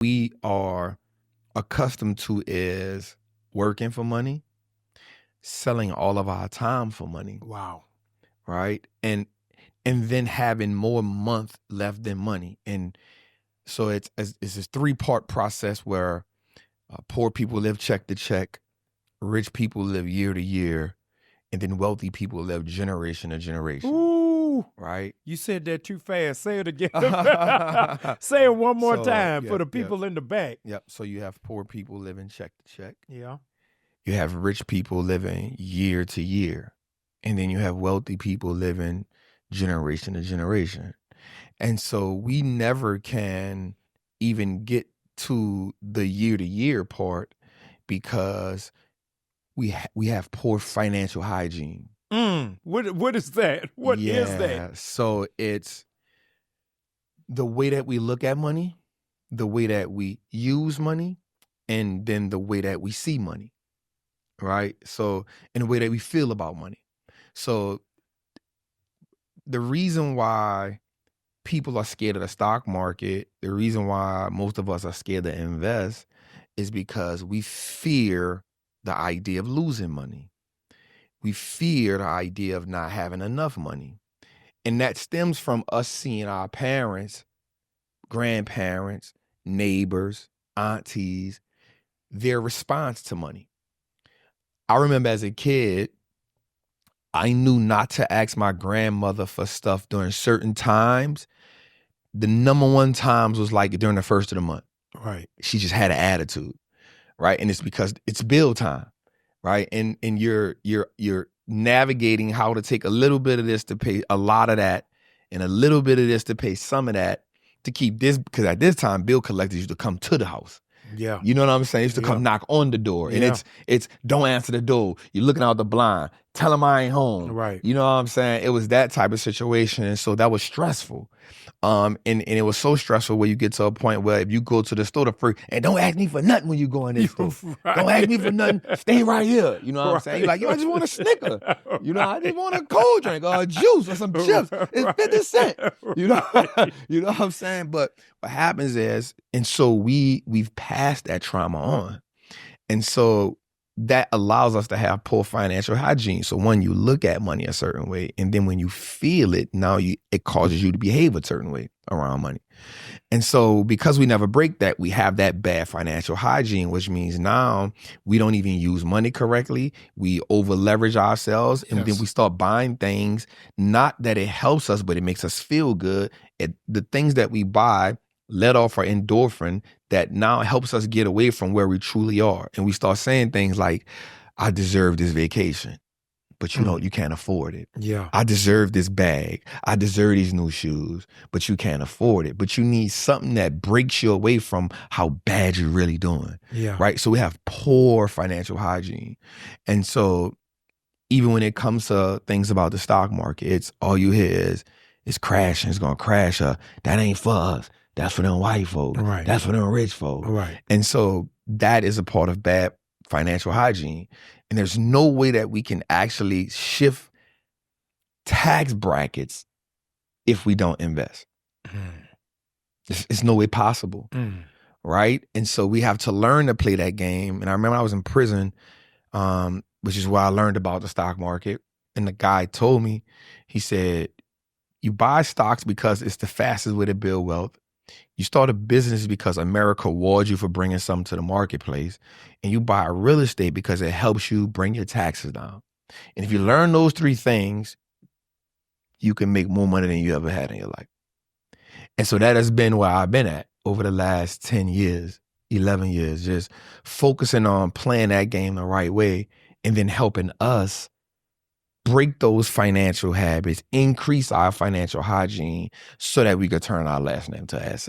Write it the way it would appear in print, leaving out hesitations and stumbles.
we are accustomed to is working for money, selling all of our time for money. Wow. Right? And then having more month left than money. And so it's this 3-part process where poor people live check to check, rich people live year to year, and then wealthy people live generation to generation. Ooh. Right? You said that too fast. Say it again. Say it one more time for the people in the back. Yep. So you have poor people living check to check. Yeah. You have rich people living year to year. And then you have wealthy people living generation to generation. And so we never can even get to the year to year part because we have poor financial hygiene. What is that? What is that? So it's the way that we look at money, the way that we use money, and then the way that we see money, right? So, and the way that we feel about money. So the reason why people are scared of the stock market, the reason why most of us are scared to invest is because we fear the idea of losing money. We fear the idea of not having enough money. And that stems from us seeing our parents, grandparents, neighbors, aunties, their response to money. I remember as a kid, I knew not to ask my grandmother for stuff during certain times. The number one times was like during the first of the month. Right. She just had an attitude, right? And it's because it's bill time, right? And you're navigating how to take a little bit of this to pay a lot of that, and a little bit of this to pay some of that to keep this, because at this time, bill collectors used to come to the house. Yeah. You know what I'm saying? They used to come knock on the door. And it's don't answer the door. You're looking out the blind. Tell them I ain't home. Right. You know what I'm saying? It was that type of situation. And so that was stressful. And it was so stressful where you get to a point where if you go to the store to first, and don't ask me for nothing when you go in this store. Right. Don't ask me for nothing. Stay right here. You know what I'm saying? You're like, I just want a Snicker. You know, I just want a cold drink or a juice or some chips. It's 50 cents. You know what I'm saying? But what happens is, and so we've passed that trauma on. And so that allows us to have poor financial hygiene. So one, you look at money a certain way, and then when you feel it, now it causes you to behave a certain way around money. And so because we never break that, we have that bad financial hygiene, which means now we don't even use money correctly. We over leverage ourselves, and then we start buying things, not that it helps us, but it makes us feel good. The things that we buy let off our endorphin that now helps us get away from where we truly are. And we start saying things like, I deserve this vacation, but you can't afford it. Yeah. I deserve this bag. I deserve these new shoes, but you can't afford it. But you need something that breaks you away from how bad you're really doing. Yeah. Right? So we have poor financial hygiene. And so even when it comes to things about the stock market, it's all you hear is, it's crashing, it's going to crash. That ain't for us. That's for them white folks. Right. That's for them rich folks. Right. And so that is a part of bad financial hygiene. And there's no way that we can actually shift tax brackets if we don't invest. It's no way possible. Right? And so we have to learn to play that game. And I remember I was in prison, which is where I learned about the stock market. And the guy told me, he said, you buy stocks because it's the fastest way to build wealth. You start a business because America awards you for bringing something to the marketplace. And you buy real estate because it helps you bring your taxes down. And if you learn those 3 things, you can make more money than you ever had in your life. And so that has been where I've been at over the last 10 years, 11 years, just focusing on playing that game the right way and then helping us break those financial habits, increase our financial hygiene so that we could turn our last name to asset.